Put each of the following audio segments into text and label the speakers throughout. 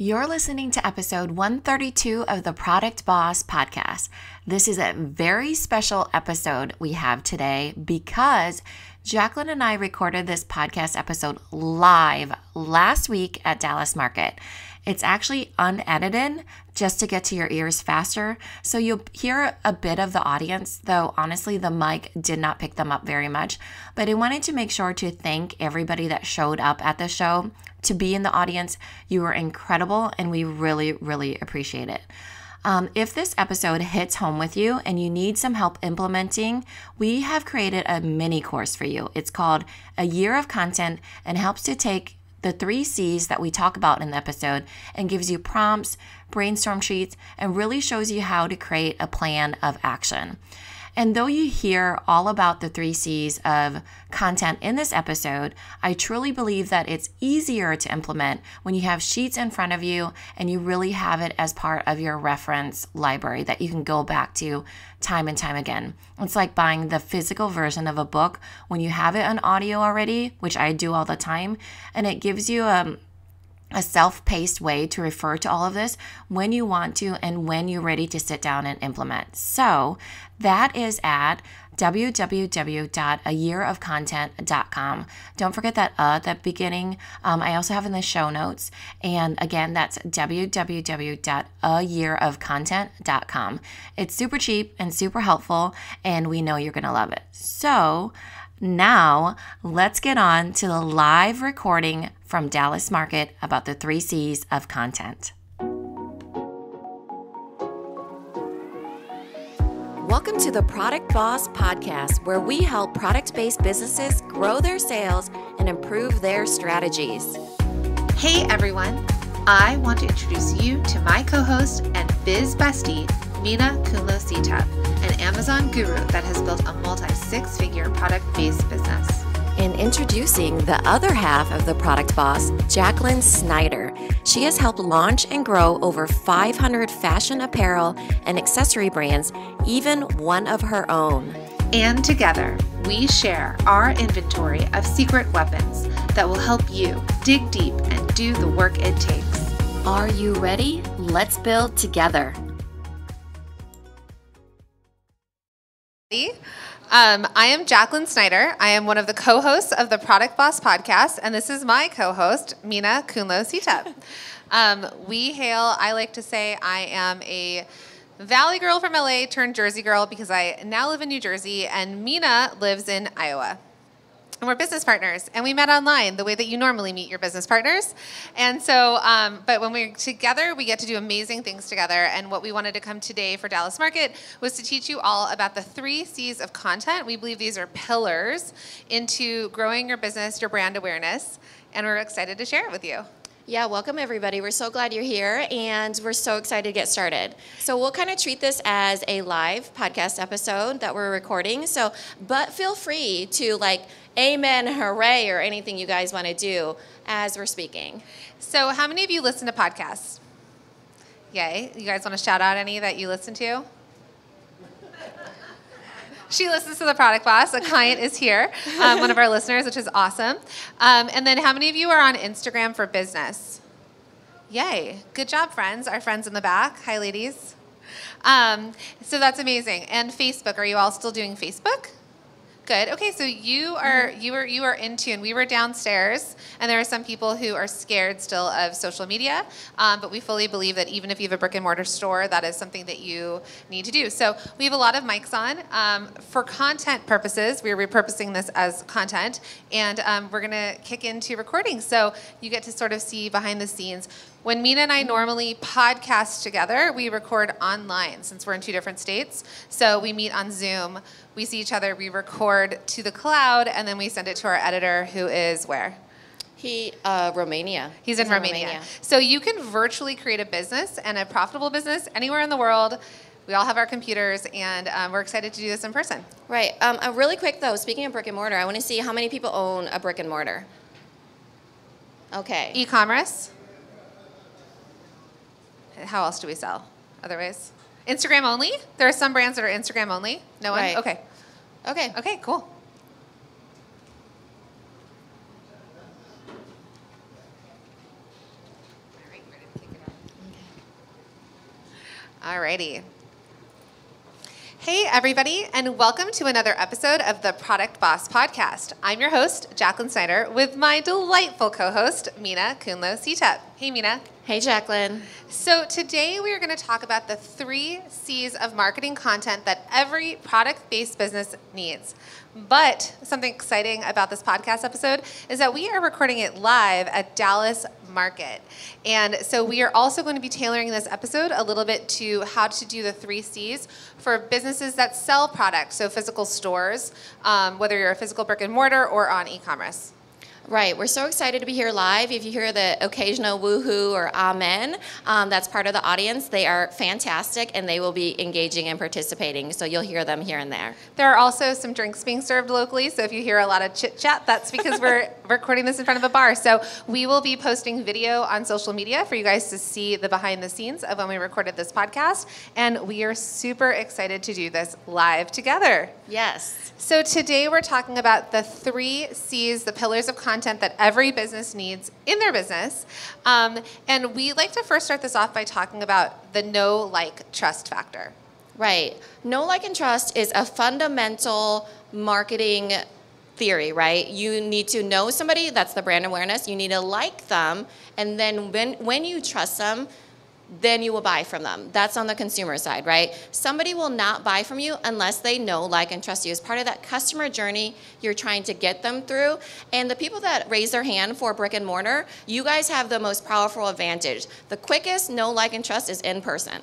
Speaker 1: You're listening to episode 132 of the Product Boss podcast. This is a very special episode we have today because Jacqueline and I recorded this podcast episode live last week at Dallas Market. It's actually unedited just to get to your ears faster. So you'll hear a bit of the audience, though honestly the mic did not pick them up very much. But I wanted to make sure to thank everybody that showed up at the show to be in the audience. You were incredible and we really, really appreciate it. If this episode hits home with you and you need some help implementing, we have created a mini course for you. It's called A Year of Content and helps to take the 3 C's that we talk about in the episode and gives you prompts, brainstorm sheets, and really shows you how to create a plan of action. And though you hear all about the 3 C's of content in this episode, I truly believe that it's easier to implement when you have sheets in front of you and you really have it as part of your reference library that you can go back to time and time again. It's like buying the physical version of a book when you have it on audio already, which I do all the time, and it gives you a self-paced way to refer to all of this when you want to and when you're ready to sit down and implement. So that is at www.ayearofcontent.com. Don't forget that at the beginning. I also have in the show notes. And again, that's www.ayearofcontent.com. It's super cheap and super helpful, and we know you're going to love it. So now let's get on to the live recording from Dallas Market about the 3 C's of content. Welcome to the Product Boss podcast, where we help product-based businesses grow their sales and improve their strategies.
Speaker 2: Hey everyone, I want to introduce you to my co-host and biz bestie, Mina Kunlo-Sitep, an Amazon guru that has built a multi-6-figure product-based business.
Speaker 1: And introducing the other half of the Product Boss, Jacqueline Snyder. She has helped launch and grow over 500 fashion apparel and accessory brands, even one of her own.
Speaker 2: And together, we share our inventory of secret weapons that will help you dig deep and do the work it takes.
Speaker 1: Are you ready? Let's build together.
Speaker 2: I am Jacqueline Snyder. I am one of the co-hosts of the Product Boss podcast, and this is my co-host, Mina Kunlo-Sitep. I like to say I am a Valley girl from LA turned Jersey girl because I now live in New Jersey, and Mina lives in Iowa. And we're business partners, and we met online the way that you normally meet your business partners. And so, but when we're together, we get to do amazing things together. And what we wanted to come today for Dallas Market was to teach you all about the 3 C's of content. We believe these are pillars into growing your business, your brand awareness, and we're excited to share it with you.
Speaker 1: Yeah, welcome everybody. We're so glad you're here, and we're so excited to get started. So we'll kind of treat this as a live podcast episode that we're recording. But feel free to amen, hooray, or anything you guys want to do as we're speaking.
Speaker 2: So how many of you listen to podcasts? Yay. You guys want to shout out any that you listen to? She listens to the Product Boss. A client is here, one of our listeners, which is awesome. And then how many of you are on Instagram for business? Yay. Good job, friends. Our friends in the back. Hi, ladies. So that's amazing. And Facebook. Are you all still doing Facebook? Good. Okay, so you are in tune. We were downstairs, and there are some people who are scared still of social media, but we fully believe that even if you have a brick and mortar store, that is something that you need to do. So we have a lot of mics on. For content purposes, we're repurposing this as content, and we're going to kick into recording. So you get to sort of see behind the scenes. When Mina and I normally podcast together, we record online since we're in 2 different states. So we meet on Zoom, we see each other, we record to the cloud, and then we send it to our editor who is where?
Speaker 1: Romania.
Speaker 2: He's in Romania. So you can virtually create a business and a profitable business anywhere in the world. We all have our computers, and we're excited to do this in person.
Speaker 1: Right. Really quick, though, speaking of brick and mortar, I want to see how many people own a brick and mortar. Okay.
Speaker 2: E-commerce? How else do we sell? Otherwise? Instagram only? There are some brands that are Instagram only. No one?
Speaker 1: Right.
Speaker 2: Okay. Okay, cool. All right, we're going to kick Alrighty. Hey, everybody, and welcome to another episode of the Product Boss Podcast. I'm your host, Jacqueline Snyder, with my delightful co-host, Mina Kunlo-Sitep. Hey, Mina.
Speaker 1: Hey, Jacqueline.
Speaker 2: So today we are going to talk about the 3 C's of marketing content that every product-based business needs. But something exciting about this podcast episode is that we are recording it live at Dallas Market. And so we are also going to be tailoring this episode a little bit to how to do the 3 C's for businesses that sell products, so physical stores, whether you're a physical brick and mortar or on e-commerce.
Speaker 1: Right. We're so excited to be here live. If you hear the occasional woohoo or amen, that's part of the audience. They are fantastic, and they will be engaging and participating, so you'll hear them here and there.
Speaker 2: There are also some drinks being served locally, so if you hear a lot of chit-chat, that's because we're recording this in front of a bar. So we will be posting video on social media for you guys to see the behind the scenes of when we recorded this podcast, and we are super excited to do this live together.
Speaker 1: Yes.
Speaker 2: So today we're talking about the 3 C's, the pillars of content that every business needs in their business. And we like to first start this off by talking about the know, like, trust factor.
Speaker 1: Right. Know, like, and trust is a fundamental marketing theory, right? You need to know somebody, that's the brand awareness. You need to like them, and then when you trust them, then you will buy from them. That's on the consumer side, right? Somebody will not buy from you unless they know, like, and trust you. As part of that customer journey you're trying to get them through. And the people that raise their hand for brick and mortar, you guys have the most powerful advantage. The quickest know, like, and trust is in person.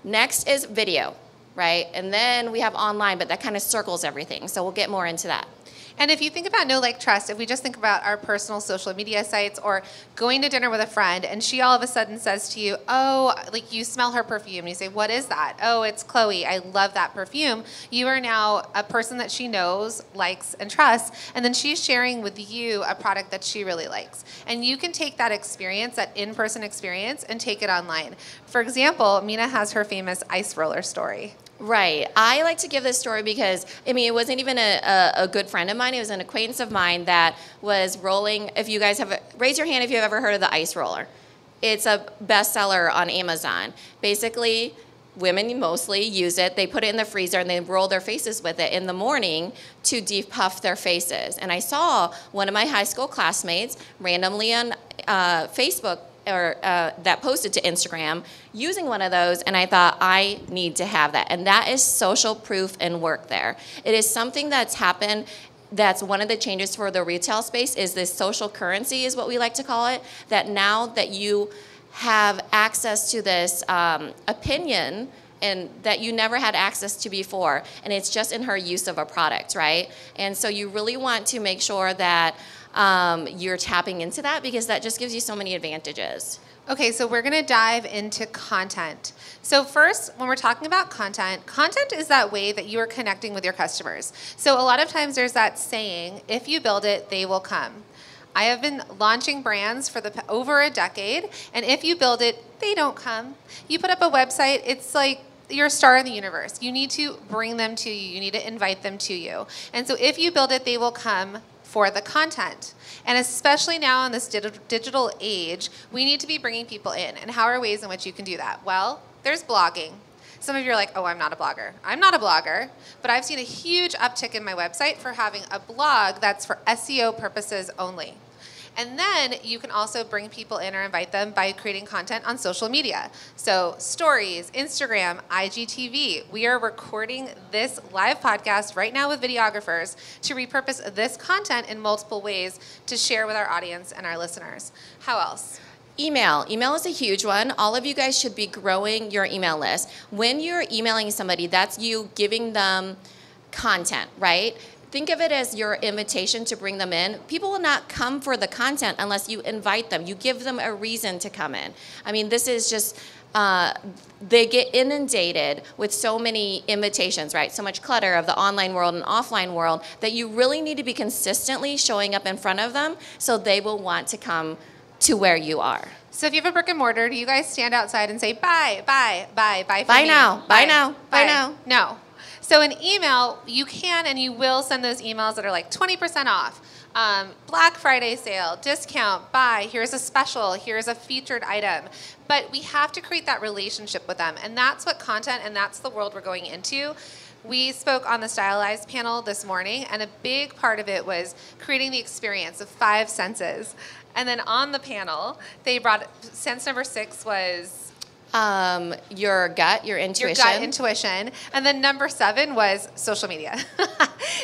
Speaker 1: Next is video, right? And then we have online, but that kind of circles everything. So we'll get more into that.
Speaker 2: And if you think about know, like, trust, if we just think about our personal social media sites or going to dinner with a friend and she all of a sudden says to you, oh, like, you smell her perfume. And you say, what is that? Oh, it's Chloe. I love that perfume. You are now a person that she knows, likes, and trusts. And then she's sharing with you a product that she really likes. And you can take that experience, that in-person experience, and take it online. For example, Mina has her famous ice roller story.
Speaker 1: Right. I like to give this story because, I mean, it wasn't even a good friend of mine. It was an acquaintance of mine that was rolling. If you guys have, raise your hand if you've ever heard of the ice roller. It's a bestseller on Amazon. Basically, women mostly use it. They put it in the freezer and they roll their faces with it in the morning to depuff their faces. And I saw one of my high school classmates randomly on Facebook or that posted to Instagram using one of those, and I thought, I need to have that. And that is social proof and work there. It is something that's happened. That's one of the changes for the retail space is this social currency is what we like to call it, that now that you have access to this opinion and that you never had access to before, and it's just in her use of a product, right? And so you really want to make sure that you're tapping into that because that just gives you so many advantages.
Speaker 2: Okay, so we're going to dive into content. So first, when we're talking about content, content is that way that you are connecting with your customers. So a lot of times there's that saying, if you build it, they will come. I have been launching brands for over a decade, and if you build it, they don't come. You put up a website, it's like you're a star in the universe. You need to bring them to you. You need to invite them to you. And so if you build it, they will come for the content. And especially now in this digital age, we need to be bringing people in. And how are ways in which you can do that? Well, there's blogging. Some of you are like, oh, I'm not a blogger. I'm not a blogger, but I've seen a huge uptick in my website for having a blog that's for SEO purposes only. And then you can also bring people in or invite them by creating content on social media. So stories, Instagram, IGTV. We are recording this live podcast right now with videographers to repurpose this content in multiple ways to share with our audience and our listeners. How else?
Speaker 1: Email. Email is a huge one. All of you guys should be growing your email list. When you're emailing somebody, that's you giving them content, right? Think of it as your invitation to bring them in. People will not come for the content unless you invite them. You give them a reason to come in. I mean, this is just, they get inundated with so many invitations, right? So much clutter of the online world and offline world that you really need to be consistently showing up in front of them so they will want to come to where you are.
Speaker 2: So if you have a brick and mortar, do you guys stand outside and say, bye, bye, bye, bye for
Speaker 1: bye
Speaker 2: me?
Speaker 1: Now, bye now, bye now.
Speaker 2: No. So in email, you can and you will send those emails that are like 20% off. Black Friday sale, discount, buy, here's a special, here's a featured item. But we have to create that relationship with them. And that's what content, and that's the world we're going into. We spoke on the Stylized panel this morning, and a big part of it was creating the experience of 5 senses. And then on the panel, they brought, sense number 6 was
Speaker 1: your gut, your intuition.
Speaker 2: Your gut intuition. And then number 7 was social media.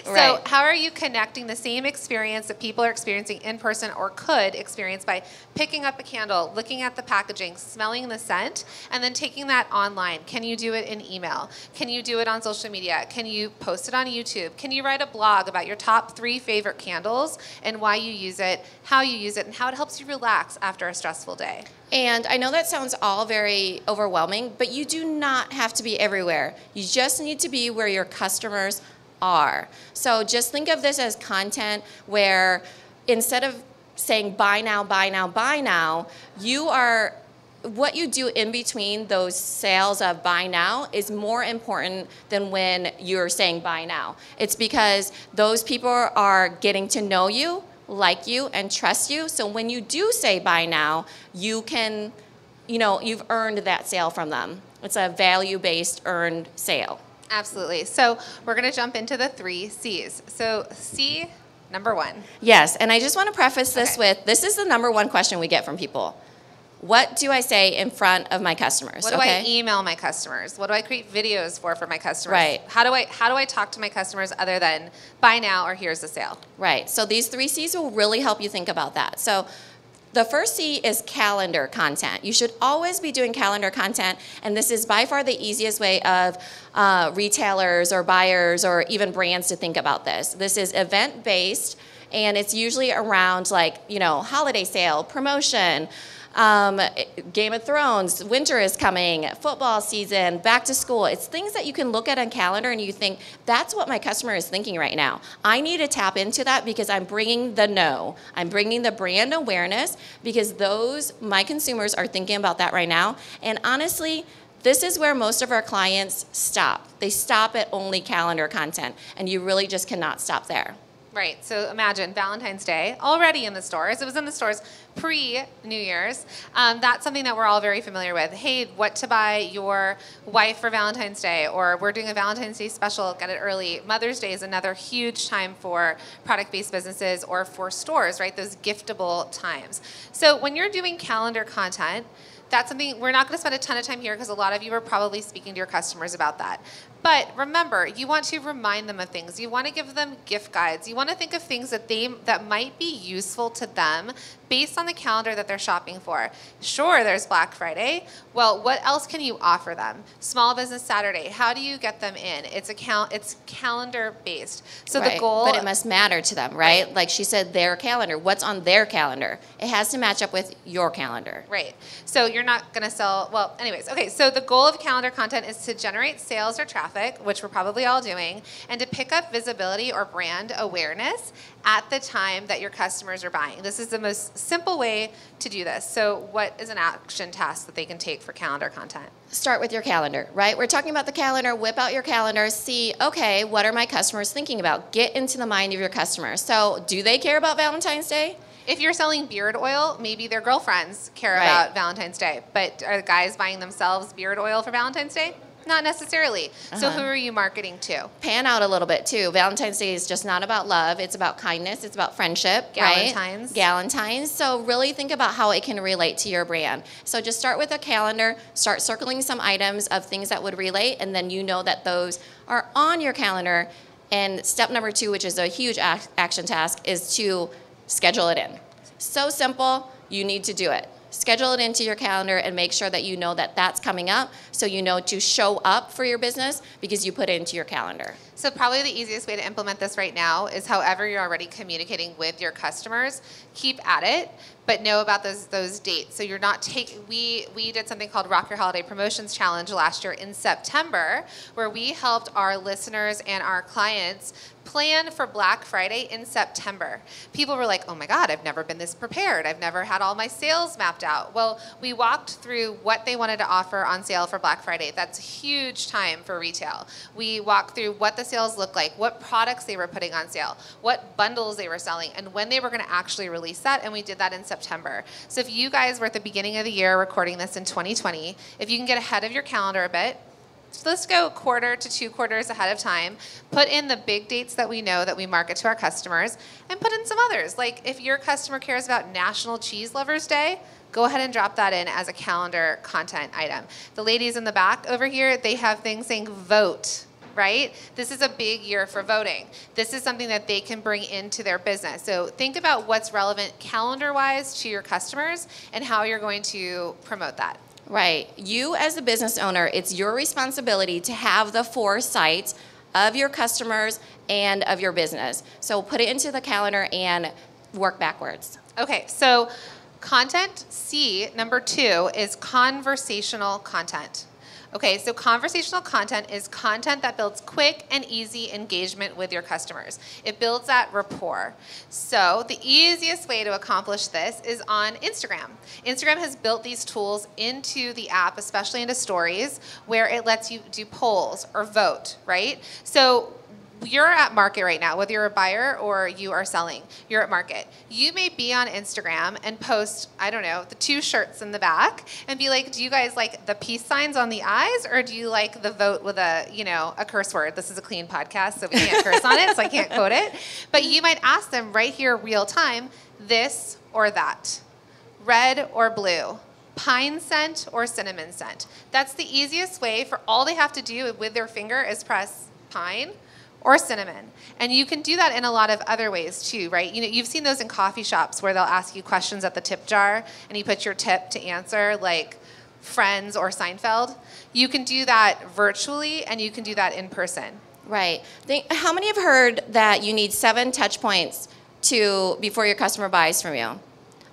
Speaker 2: So
Speaker 1: right.
Speaker 2: How are you connecting the same experience that people are experiencing in person or could experience by picking up a candle, looking at the packaging, smelling the scent, and then taking that online? Can you do it in email? Can you do it on social media? Can you post it on YouTube? Can you write a blog about your top 3 favorite candles and why you use it, how you use it, and how it helps you relax after a stressful day?
Speaker 1: And I know that sounds all very overwhelming, but you do not have to be everywhere. You just need to be where your customers are. So just think of this as content where instead of saying buy now, buy now, buy now, what you do in between those sales of buy now is more important than when you're saying buy now. It's because those people are getting to know you, like you, and trust you. So when you do say buy now, you can, you've earned that sale from them. It's a value-based earned sale.
Speaker 2: Absolutely. So we're going to jump into the 3 C's. So C, number 1.
Speaker 1: Yes, and I just want to preface this with, this is the number 1 question we get from people. What do I say in front of my customers?
Speaker 2: What do I email my customers? What do I create videos for my customers?
Speaker 1: Right.
Speaker 2: How do I talk to my customers other than buy now or here's the sale?
Speaker 1: Right. So these 3 C's will really help you think about that. So the first C is calendar content. You should always be doing calendar content, and this is by far the easiest way of retailers or buyers or even brands to think about this. This is event-based, and it's usually around holiday sale, promotion, Game of Thrones, winter is coming, football season, back to school. It's things that you can look at on calendar and you think, that's what my customer is thinking right now. I need to tap into that because I'm bringing the know. I'm bringing the brand awareness because my consumers are thinking about that right now. And honestly, this is where most of our clients stop. They stop at only calendar content, and you really just cannot stop there.
Speaker 2: Right. So imagine Valentine's Day already in the stores. It was in the stores pre-New Year's. That's something that we're all very familiar with. Hey, what to buy your wife for Valentine's Day, or we're doing a Valentine's Day special, get it early. Mother's Day is another huge time for product-based businesses or for stores, right? Those giftable times. So when you're doing calendar content, that's something we're not going to spend a ton of time here because a lot of you are probably speaking to your customers about that. But remember, you want to remind them of things. You want to give them gift guides. You want to think of things that might be useful to them based on the calendar that they're shopping for. Sure, there's Black Friday. Well, what else can you offer them? Small Business Saturday. How do you get them in? It's calendar based. So
Speaker 1: right.
Speaker 2: The goal,
Speaker 1: but it must matter to them, right? Like she said, their calendar. What's on their calendar? It has to match up with your calendar.
Speaker 2: Right. So you're not going to sell. Well, anyways, okay. So the goal of calendar content is to generate sales or traffic, which we're probably all doing, and to pick up visibility or brand awareness at the time that your customers are buying. This is the most simple way to do this. So what is an action task that they can take for calendar content?
Speaker 1: Start with your calendar, right? We're talking about the calendar. Whip out your calendar. See, okay, what are my customers thinking about? Get into the mind of your customers. So do they care about Valentine's Day?
Speaker 2: If you're selling beard oil, maybe their girlfriends care about Valentine's Day. But are the guys buying themselves beard oil for Valentine's Day? Not necessarily. So who are you marketing to?
Speaker 1: Pan out a little bit too. Valentine's Day is just not about love. It's about kindness. It's about friendship.
Speaker 2: Galentine's.
Speaker 1: Right? Galentine's. So really think about how it can relate to your brand. So just start with a calendar. Start circling some items of things that would relate, and then you know that those are on your calendar. And step number 2, which is a huge action task, is to schedule it in. So simple. You need to do it. Schedule it into your calendar and make sure that you know that that's coming up, so you know to show up for your business because you put it into your calendar.
Speaker 2: So probably the easiest way to implement this right now is however you're already communicating with your customers, keep at it. but know about those dates. So you're not we did something called Rock Your Holiday Promotions Challenge last year in September, where we helped our listeners and our clients plan for Black Friday in September. People were like, oh my God, I've never been this prepared. I've never had all my sales mapped out. Well, we walked through what they wanted to offer on sale for Black Friday. That's a huge time for retail. We walked through what the sales looked like, what products they were putting on sale, what bundles they were selling, and when they were going to actually release that, and we did that in September. So if you guys were at the beginning of the year recording this in 2020, if you can get ahead of your calendar a bit, so let's go 1/4 to 2 quarters ahead of time. Put in the big dates that we know that we market to our customers, and put in some others. Like if your customer cares about National Cheese Lovers Day, go ahead and drop that in as a calendar content item. The ladies in the back over here, they have things saying vote, right? This is a big year for voting. This is something that they can bring into their business. So think about what's relevant calendar-wise to your customers and how you're going to promote that.
Speaker 1: Right. You as a business owner, it's your responsibility to have the foresight of your customers and of your business. So put it into the calendar and work backwards.
Speaker 2: Okay, so content C, number 2, is conversational content. Okay, so conversational content is content that builds quick and easy engagement with your customers. It builds that rapport. So the easiest way to accomplish this is on Instagram. Instagram has built these tools into the app, especially into stories, where it lets you do polls or vote, right? So you're at market right now, whether you're a buyer or you are selling, you're at market. You may be on Instagram and post, I don't know, the 2 shirts in the back and be like, do you guys like the peace signs on the eyes, or do you like the vote with a curse word? This is a clean podcast, so we can't curse on it, so I can't quote it. But you might ask them right here, real time, this or that, red or blue, pine scent or cinnamon scent. That's the easiest way. For all they have to do with their finger is press pine or cinnamon. And you can do that in a lot of other ways too, right? You know, you've seen those in coffee shops where they'll ask you questions at the tip jar and you put your tip to answer, like Friends or Seinfeld. You can do that virtually and you can do that in person.
Speaker 1: Right. How many have heard that you need 7 touch points before your customer buys from you?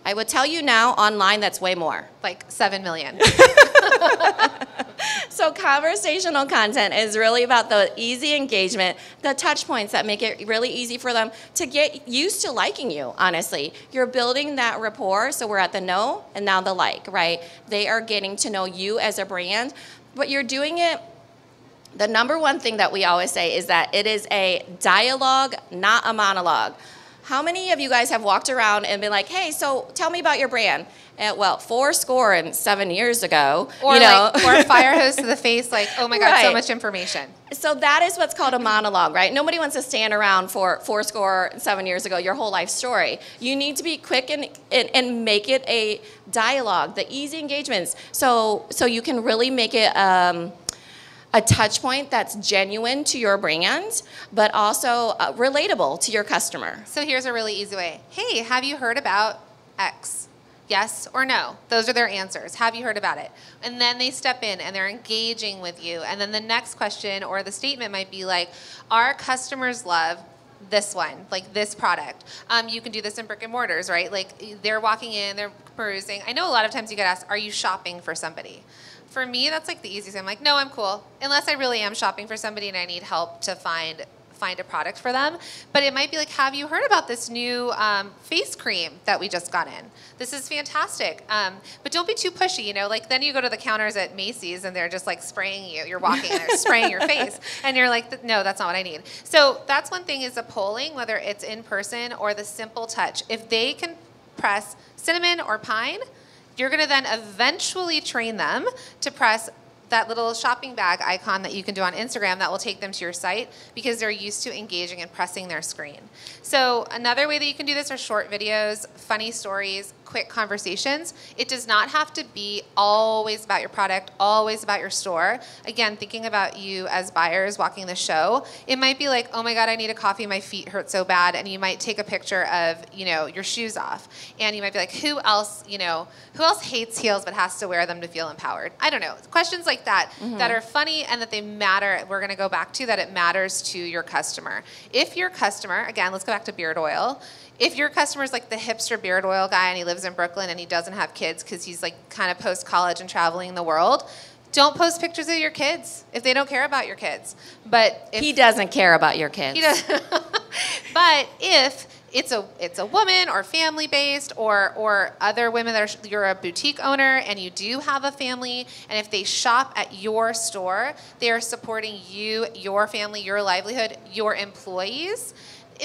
Speaker 1: I would tell you now online that's way more.
Speaker 2: Like 7 million.
Speaker 1: So conversational content is really about the easy engagement, the touch points that make it really easy for them to get used to liking you, honestly. You're building that rapport, so we're at the know and now the like, right? They are getting to know you as a brand, but you're doing it. The number one thing that we always say is that it is a dialogue, not a monologue. How many of you guys have walked around and been like, hey, so tell me about your brand? Well, 7 years ago.
Speaker 2: Or or a fire hose to the face, like, oh my God,
Speaker 1: right.
Speaker 2: So much information.
Speaker 1: So that is what's called a monologue, right? Nobody wants to stand around for 7 years ago, your whole life story. You need to be quick and make it a dialogue, the easy engagements. So you can really make it a touch point that's genuine to your brand, but also relatable to your customer.
Speaker 2: So here's a really easy way. Hey, have you heard about X? Yes or no? Those are their answers. Have you heard about it? And then they step in and they're engaging with you. And then the next question or the statement might be like, our customers love this one, like this product. You can do this in brick and mortars, right? Like they're walking in, they're perusing. I know a lot of times you get asked, are you shopping for somebody? For me, that's like the easiest. I'm like, no, I'm cool. Unless I really am shopping for somebody and I need help to find a product for them. But it might be like, have you heard about this new face cream that we just got in? This is fantastic. But don't be too pushy, you know? Like then you go to the counters at Macy's and they're just like spraying you. You're walking and they're spraying your face. And you're like, no, that's not what I need. So that's one thing is the polling, whether it's in person or the simple touch. If they can press cinnamon or pine, you're going to then eventually train them to press that little shopping bag icon that you can do on Instagram that will take them to your site because they're used to engaging and pressing their screen. So another way that you can do this are short videos, funny stories, quick conversations. It does not have to be always about your product, always about your store. Again, thinking about you as buyers walking the show, it might be like, oh my God, I need a coffee, my feet hurt so bad. And you might take a picture of, your shoes off. And you might be like, who else hates heels but has to wear them to feel empowered? I don't know. Questions like that that are funny and that they matter. We're going to go back to that it matters to your customer. If your customer, again, let's go back to beard oil. If your customer's like the hipster beard oil guy and he lives in Brooklyn and he doesn't have kids because he's like kind of post-college and traveling the world, don't post pictures of your kids if they don't care about your kids. But if
Speaker 1: he doesn't care about your kids.
Speaker 2: he does, but if it's a woman or family based or other women that are, you're a boutique owner and you do have a family, and if they shop at your store, they are supporting you, your family, your livelihood, your employees.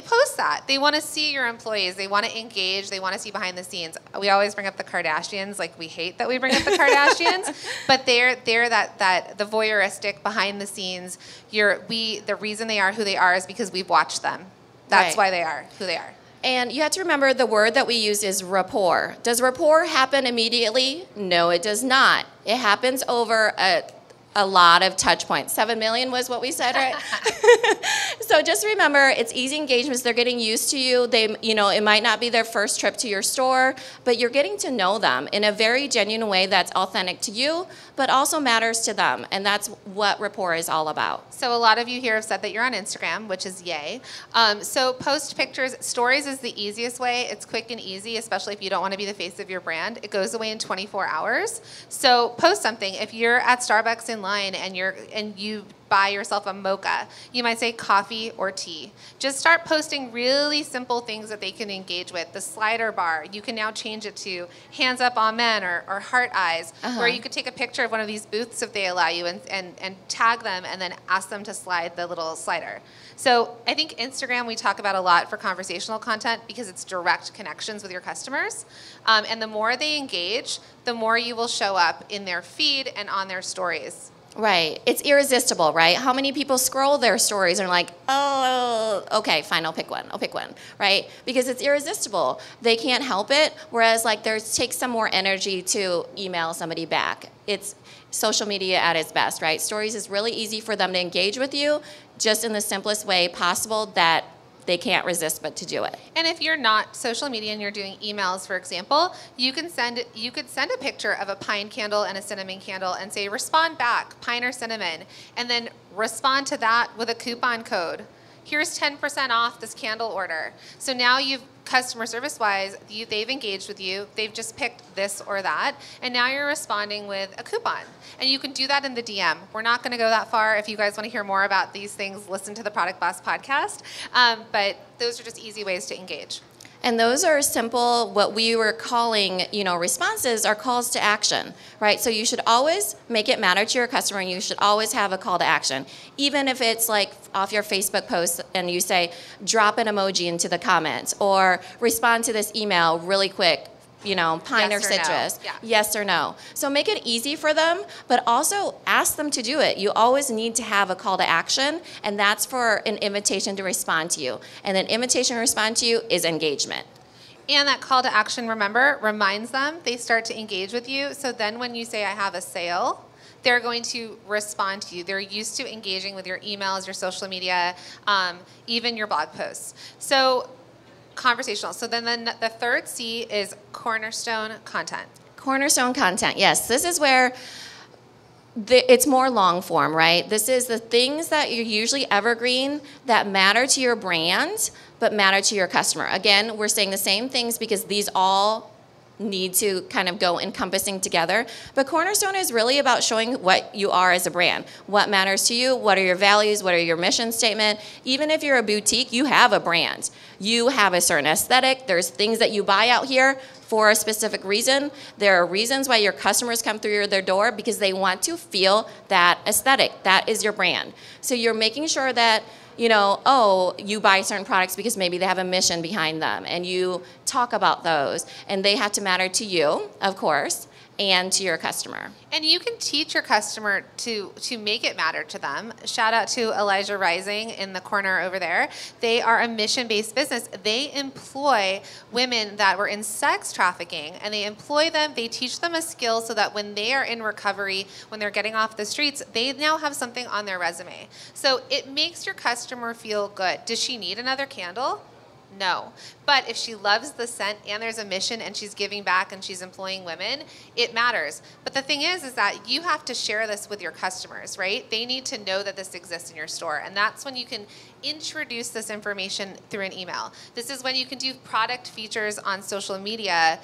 Speaker 2: Post that. They want to see your employees. They want to engage. They want to see behind the scenes. We always bring up the Kardashians. Like, we hate that we bring up the Kardashians, but they're that the voyeuristic behind the scenes. The reason they are who they are is because we've watched them. That's why they are who they are.
Speaker 1: And you have to remember the word that we use is rapport. Does rapport happen immediately? No, it does not. It happens over a lot of touch points. 7 million was what we said, right? So just remember, it's easy engagements. They're getting used to you. It might not be their first trip to your store, but you're getting to know them in a very genuine way that's authentic to you, but also matters to them. And that's what rapport is all about.
Speaker 2: So a lot of you here have said that you're on Instagram, which is yay. So post pictures. Stories is the easiest way. It's quick and easy, especially if you don't want to be the face of your brand. It goes away in 24 hours. So post something. If you're at Starbucks in line and you buy yourself a mocha, you might say coffee or tea. Just start posting really simple things that they can engage with. The slider bar, you can now change it to hands up amen or heart eyes, where you could take a picture of one of these booths if they allow you and tag them and then ask them to slide the little slider. So I think Instagram we talk about a lot for conversational content because it's direct connections with your customers. And the more they engage, the more you will show up in their feed and on their stories.
Speaker 1: Right. It's irresistible, right? How many people scroll their stories and are like, oh, okay, fine, I'll pick one, right? Because it's irresistible. They can't help it, whereas like takes some more energy to email somebody back. It's social media at its best, right? Stories is really easy for them to engage with you just in the simplest way possible that they can't resist but to do it.
Speaker 2: And if you're not social media and you're doing emails, for example, you could send a picture of a pine candle and a cinnamon candle and say, respond back, pine or cinnamon, and then respond to that with a coupon code. Here's 10% off this candle order. So now you've, customer service-wise, they've engaged with you. They've just picked this or that. And now you're responding with a coupon. And you can do that in the DM. We're not going to go that far. If you guys want to hear more about these things, listen to the Product Boss podcast. But those are just easy ways to engage.
Speaker 1: And those are simple, what we were calling, responses are calls to action, right? So you should always make it matter to your customer, and you should always have a call to action. Even if it's like off your Facebook post and you say, drop an emoji into the comments, or respond to this email really quick, pine or citrus, yes or no. So make it easy for them, but also ask them to do it. You always need to have a call to action, and that's for an invitation to respond to you. And an invitation to respond to you is engagement.
Speaker 2: And that call to action, remember, reminds them, they start to engage with you. So then when you say, I have a sale, they're going to respond to you. They're used to engaging with your emails, your social media, even your blog posts. So conversational. So then the third C is cornerstone content.
Speaker 1: Cornerstone content, yes. This is where it's more long form, right? This is the things that are usually evergreen that matter to your brand, but matter to your customer. Again, we're saying the same things because these all need to kind of go encompassing together. But Cornerstone is really about showing what you are as a brand. What matters to you, what are your values, what are your mission statement. Even if you're a boutique, you have a brand. You have a certain aesthetic. There's things that you buy out here for a specific reason. There are reasons why your customers come through their door because they want to feel that aesthetic. That is your brand. So you're making sure that you buy certain products because maybe they have a mission behind them, and you talk about those, and they have to matter to you, of course, and to your customer.
Speaker 2: And you can teach your customer to make it matter to them. Shout out to Elijah Rising in the corner over there. They are a mission-based business. They employ women that were in sex trafficking, and they employ them, they teach them a skill so that when they are in recovery, when they're getting off the streets, they now have something on their resume. So it makes your customer feel good. Does she need another candle? No. But if she loves the scent and there's a mission and she's giving back and she's employing women, it matters. But the thing is that you have to share this with your customers, right? They need to know that this exists in your store. And that's when you can introduce this information through an email. This is when you can do product features on social media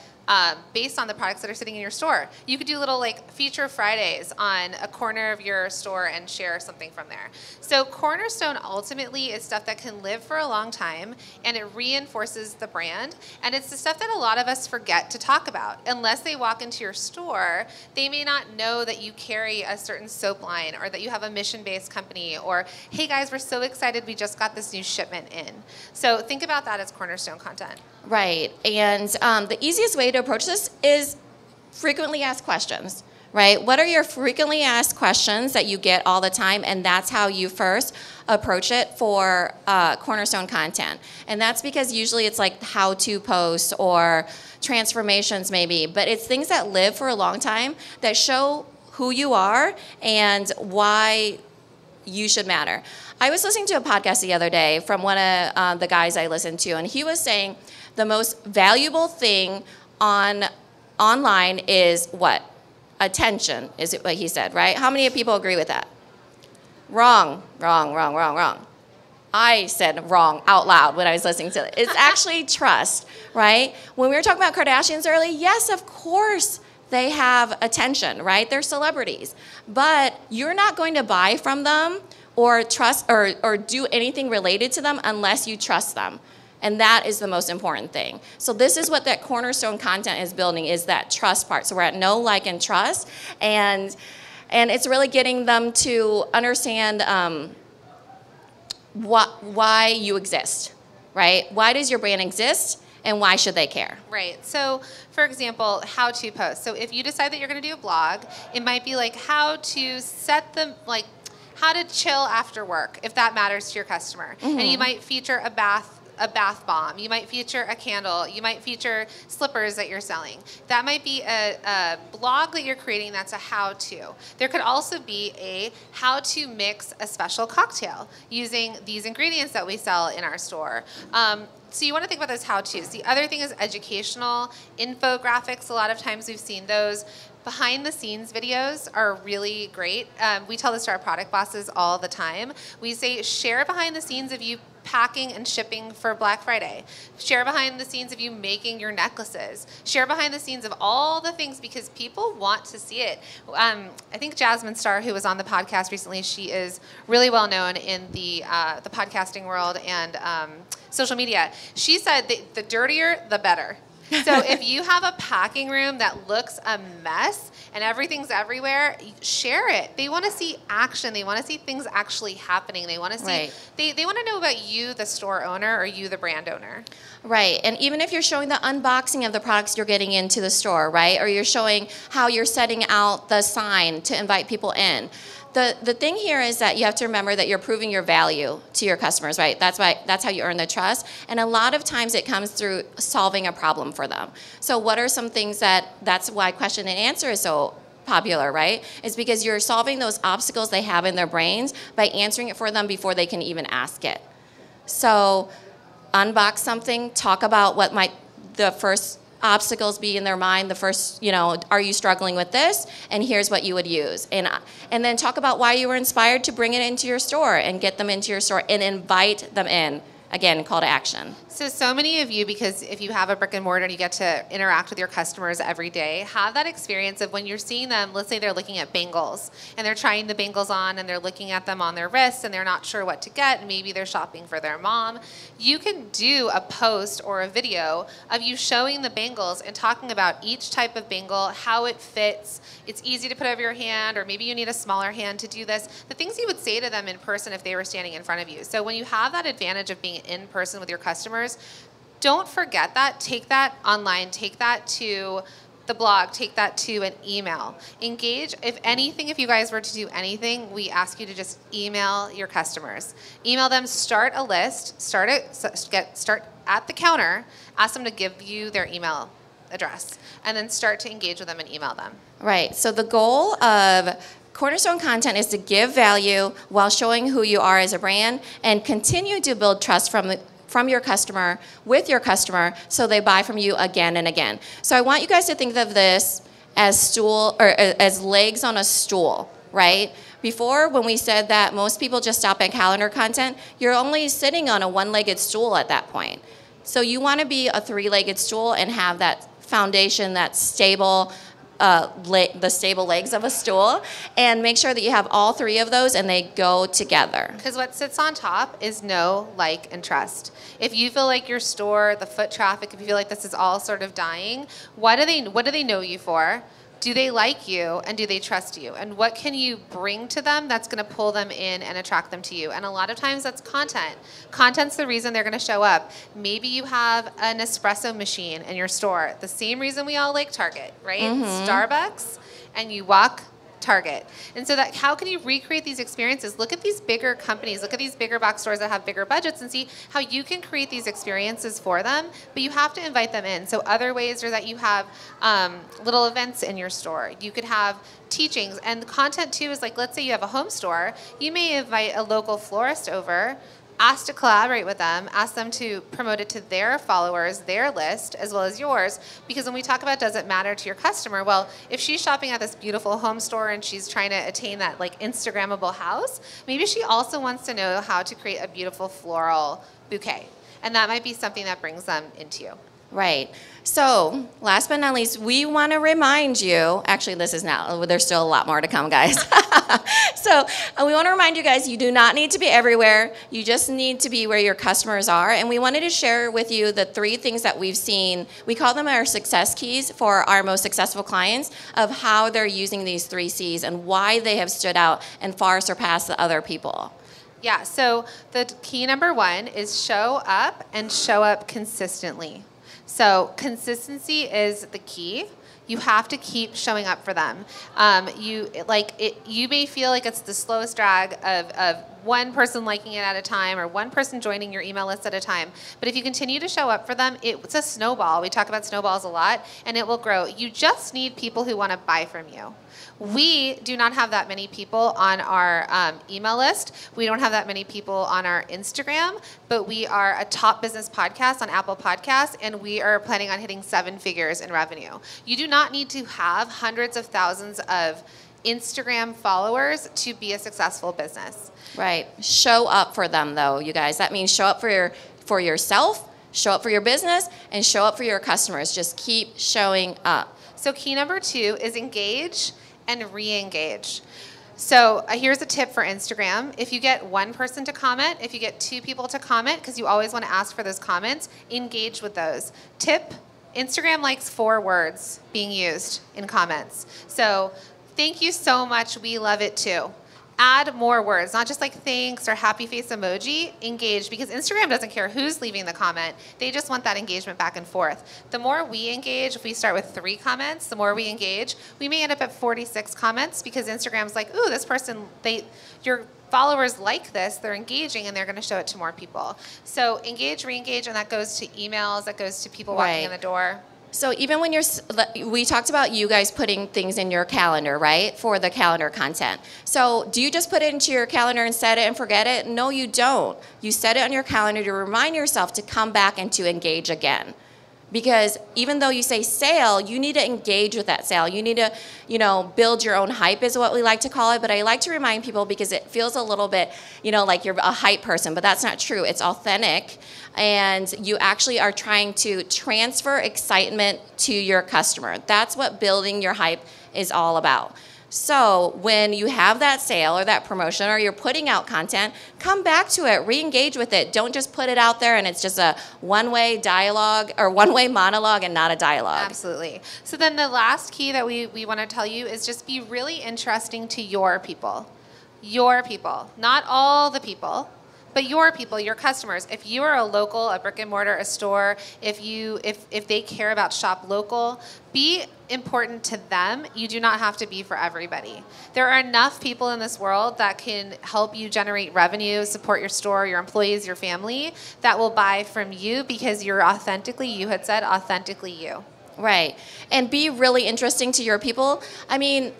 Speaker 2: based on the products that are sitting in your store. You could do little like feature Fridays on a corner of your store and share something from there. So Cornerstone ultimately is stuff that can live for a long time, and it reinforces the brand. And it's the stuff that a lot of us forget to talk about. Unless they walk into your store, they may not know that you carry a certain soap line, or that you have a mission-based company, or, hey guys, we're so excited we just got this new shipment in. So think about that as Cornerstone content.
Speaker 1: Right. And the easiest way to approach this is frequently asked questions, right? What are your frequently asked questions that you get all the time? And that's how you first approach it for Cornerstone content. And that's because usually it's like how-to posts or transformations maybe, but it's things that live for a long time that show who you are and why you should matter. I was listening to a podcast the other day from one of the guys I listen to, and he was saying the most valuable thing online is what? Attention, is what he said, right? How many people agree with that? Wrong. I said wrong out loud when I was listening to it. It's actually trust, right? When we were talking about Kardashians earlier, yes, of course they have attention, right? They're celebrities. But you're not going to buy from them or trust or do anything related to them unless you trust them. And that is the most important thing. So this is what that Cornerstone content is building, is that trust part. So we're at know, like, and trust. And it's really getting them to understand why you exist, right? Why does your brand exist? And why should they care?
Speaker 2: Right. So, for example, how to post. So if you decide that you're going to do a blog, it might be like how to set them, like how to chill after work, if that matters to your customer. Mm-hmm. And you might feature a bath bomb. You might feature a candle. You might feature slippers that you're selling. That might be a blog that you're creating that's a how-to. There could also be a how to mix a special cocktail using these ingredients that we sell in our store. So you want to think about those how-tos. The other thing is educational infographics. A lot of times we've seen those. Behind-the-scenes videos are really great. We tell this to our product bosses all the time. We say, share behind the scenes of you packing and shipping for Black Friday. Share behind the scenes of you making your necklaces. Share behind the scenes of all the things, because people want to see it. I think Jasmine Star, who was on the podcast recently, she is really well known in the podcasting world and social media. She said the dirtier, the better. So if you have a packing room that looks a mess and everything's everywhere, share it. They want to see action. They want to see things actually happening. They want to see, right. They want to know about you, the store owner, or you, the brand owner.
Speaker 1: Right. And even if you're showing the unboxing of the products you're getting into the store, right? Or you're showing how you're setting out the sign to invite people in. The thing here is that you have to remember that you're proving your value to your customers, right? That's how you earn the trust. And a lot of times it comes through solving a problem for them. So what are some things that's why question and answer is so popular, right? It's because you're solving those obstacles they have in their brains by answering it for them before they can even ask it. So unbox something, talk about what might the first obstacles be in their mind. The first, are you struggling with this? And here's what you would use. And then talk about why you were inspired to bring it into your store and get them into your store and invite them in. Again, call to action.
Speaker 2: So many of you, because if you have a brick and mortar and you get to interact with your customers every day, have that experience of when you're seeing them, let's say they're looking at bangles and they're trying the bangles on and they're looking at them on their wrists and they're not sure what to get, and maybe they're shopping for their mom. You can do a post or a video of you showing the bangles and talking about each type of bangle, how it fits. It's easy to put over your hand, or maybe you need a smaller hand to do this. The things you would say to them in person if they were standing in front of you. So when you have that advantage of being in person with your customers, don't forget that. Take that online. Take that to the blog. Take that to an email. Engage. If anything, if you guys were to do anything, we ask you to just email your customers. Email them. Start a list. Start at the counter. Ask them to give you their email address, and then start to engage with them and email them.
Speaker 1: Right. So the goal of Cornerstone content is to give value while showing who you are as a brand, and continue to build trust from your customer, with your customer, so they buy from you again and again. So I want you guys to think of this as as legs on a stool, right? before when we said that most people just stop at calendar content, you're only sitting on a one-legged stool at that point. So you want to be a three-legged stool and have that foundation that's stable, the stable legs of a stool, and make sure that you have all three of those and they go together.
Speaker 2: Because what sits on top is know, like, and trust. If you feel like your store, the foot traffic, if you feel like this is all sort of dying, what do they know you for? Do they like you, and do they trust you? And what can you bring to them that's going to pull them in and attract them to you? And a lot of times that's content. Content's the reason they're going to show up. Maybe you have an espresso machine in your store. The same reason we all like Target, right? Starbucks, and you walk Target. And so that, how can you recreate these experiences? Look at these bigger companies, look at these bigger box stores that have bigger budgets and see how you can create these experiences for them, but you have to invite them in. So other ways are that you have little events in your store. You could have teachings, and the content too is like, let's say you have a home store, you may invite a local florist over, ask to collaborate with them, ask them to promote it to their followers, their list, as well as yours. Because when we talk about does it matter to your customer, well, if she's shopping at this beautiful home store and she's trying to attain that like Instagrammable house, maybe she also wants to know how to create a beautiful floral bouquet. And that might be something that brings them into you.
Speaker 1: Right. So, last but not least, we want to remind you, actually this is now, there's still a lot more to come, guys. So, we want to remind you guys, you do not need to be everywhere. You just need to be where your customers are. And we wanted to share with you the 3 things that we've seen. We call them our success keys for our most successful clients of how they're using these 3 C's and why they have stood out and far surpassed the other people.
Speaker 2: Yeah, so the key number 1 is show up and show up consistently. So consistency is the key. You have to keep showing up for them. You may feel like it's the slowest drag of one person liking it at a time or one person joining your email list at a time. But if you continue to show up for them, it's a snowball. We talk about snowballs a lot, and it will grow. You just need people who want to buy from you. We do not have that many people on our email list. We don't have that many people on our Instagram, but we are a top business podcast on Apple Podcasts, and we are planning on hitting 7 figures in revenue. You do not need to have hundreds of thousands of Instagram followers to be a successful business.
Speaker 1: Right. Show up for them, though, you guys. That means show up for yourself, show up for your business, and show up for your customers. Just keep showing up.
Speaker 2: So key number 2 is engage and re-engage. So here's a tip for Instagram. If you get 1 person to comment, if you get 2 people to comment, because you always want to ask for those comments, engage with those. Tip, Instagram likes 4 words being used in comments. So thank you so much. We love it too. Add more words, not just like thanks or happy face emoji. Engage, because Instagram doesn't care who's leaving the comment. They just want that engagement back and forth. The more we engage, if we start with 3 comments, the more we engage, we may end up at 46 comments because Instagram's like, ooh, this person, your followers like this, they're engaging, and they're going to show it to more people. So engage, re-engage, and that goes to emails, that goes to people walking in the door.
Speaker 1: So even when we talked about you guys putting things in your calendar, right, for the calendar content. So do you just put it into your calendar and set it and forget it? No, you don't. You set it on your calendar to remind yourself to come back and to engage again. Because even though you say sale, you need to engage with that sale. You need to, build your own hype is what we like to call it. But I like to remind people because it feels a little bit, like you're a hype person. But that's not true. It's authentic. And you actually are trying to transfer excitement to your customer. That's what building your hype is all about. So when you have that sale or that promotion or you're putting out content, come back to it, re-engage with it. Don't just put it out there and it's just a one-way dialogue or one-way monologue and not a dialogue.
Speaker 2: Absolutely. So then the last key that we want to tell you is just be really interesting to your people. Your people, not all the people, but your people, your customers. If you are a local, a brick and mortar, a store, if they care about shop local, be important to them. You do not have to be for everybody. There are enough people in this world that can help you generate revenue, support your store, your employees, your family, that will buy from you because you're authentically, you had said, authentically you.
Speaker 1: Right. And be really interesting to your people. I mean,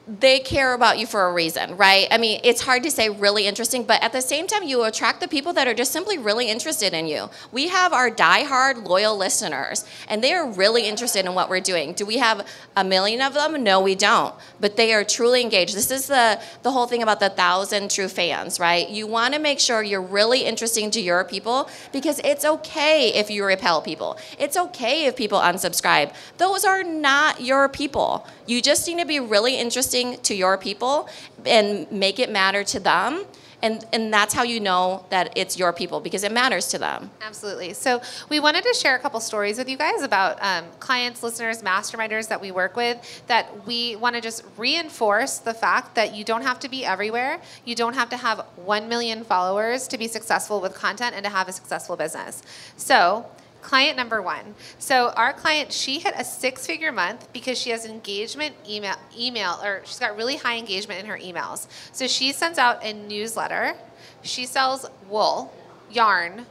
Speaker 1: they care about you for a reason, right? I mean, it's hard to say really interesting, but at the same time, you attract the people that are just simply really interested in you. We have our diehard loyal listeners, and they are really interested in what we're doing. Do we have a million of them? No, we don't. But they are truly engaged. This is the whole thing about the 1,000 true fans, right? You want to make sure you're really interesting to your people, because it's okay if you repel people. It's okay if people unsubscribe. Those are not your people. You just need to be really interesting to your people and make it matter to them. And that's how you know that it's your people, because it matters to them.
Speaker 2: Absolutely. So we wanted to share a couple stories with you guys about clients, listeners, masterminders that we work with, that we want to just reinforce the fact that you don't have to be everywhere. You don't have to have 1 million followers to be successful with content and to have a successful business. So client number 1. So our client, she hit a 6-figure month because she has engagement email, or she's got really high engagement in her emails. So she sends out a newsletter. She sells wool, yarn,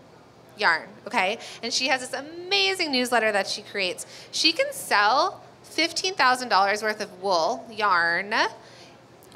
Speaker 2: okay? And she has this amazing newsletter that she creates. She can sell $15,000 worth of wool, yarn.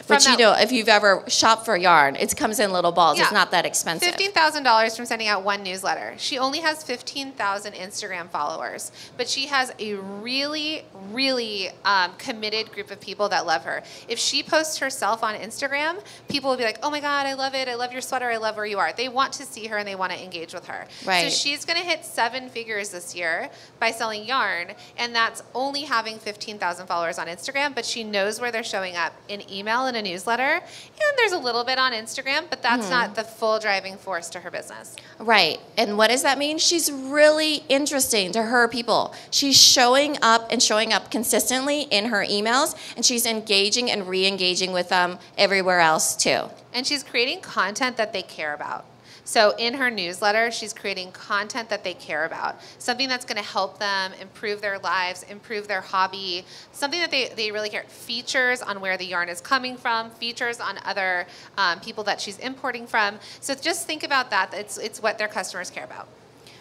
Speaker 1: But you know, if you've ever shopped for yarn, it comes in little balls. Yeah. It's not that expensive.
Speaker 2: $15,000 from sending out one newsletter. She only has 15,000 Instagram followers, but she has a really, really committed group of people that love her. If she posts herself on Instagram, people will be like, oh my God, I love it. I love your sweater. I love where you are. They want to see her and they want to engage with her.
Speaker 1: Right.
Speaker 2: So she's going to hit 7 figures this year by selling yarn, and that's only having 15,000 followers on Instagram, but she knows where they're showing up in email and a newsletter, and there's a little bit on Instagram, but that's not the full driving force to her business.
Speaker 1: Right. And what does that mean? She's really interesting to her people. She's showing up consistently in her emails, and she's engaging and re-engaging with them everywhere else too.
Speaker 2: And she's creating content that they care about. So in her newsletter, she's creating content that they care about, something that's going to help them improve their lives, improve their hobby, something that they really care. Features on where the yarn is coming from, features on other people that she's importing from. So just think about that. It's what their customers care about.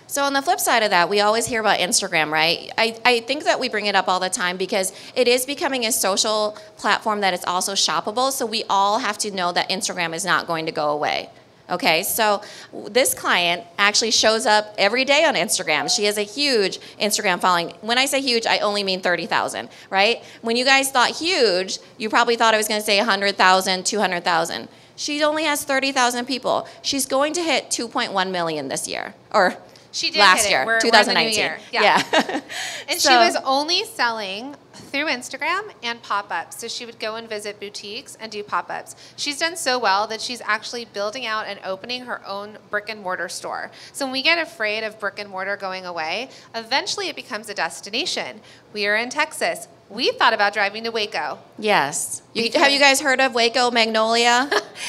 Speaker 1: So on the flip side of that, we always hear about Instagram, right? I think that we bring it up all the time because it is becoming a social platform that is also shoppable. So we all have to know that Instagram is not going to go away. Okay, so this client actually shows up every day on Instagram. She has a huge Instagram following. When I say huge, I only mean 30,000, right? When you guys thought huge, you probably thought I was going to say 100,000, 200,000. She only has 30,000 people. She's going to hit 2.1 million this year, or
Speaker 2: she did
Speaker 1: last
Speaker 2: hit
Speaker 1: year,
Speaker 2: it. We're
Speaker 1: 2019.
Speaker 2: in the new year.
Speaker 1: Yeah.
Speaker 2: And she was only selling through Instagram and pop-ups. So she would go and visit boutiques and do pop-ups. She's done so well that she's actually building out and opening her own brick and mortar store. So when we get afraid of brick and mortar going away, eventually it becomes a destination. We are in Texas. We thought about driving to Waco.
Speaker 1: Yes. Have you guys heard of Waco Magnolia?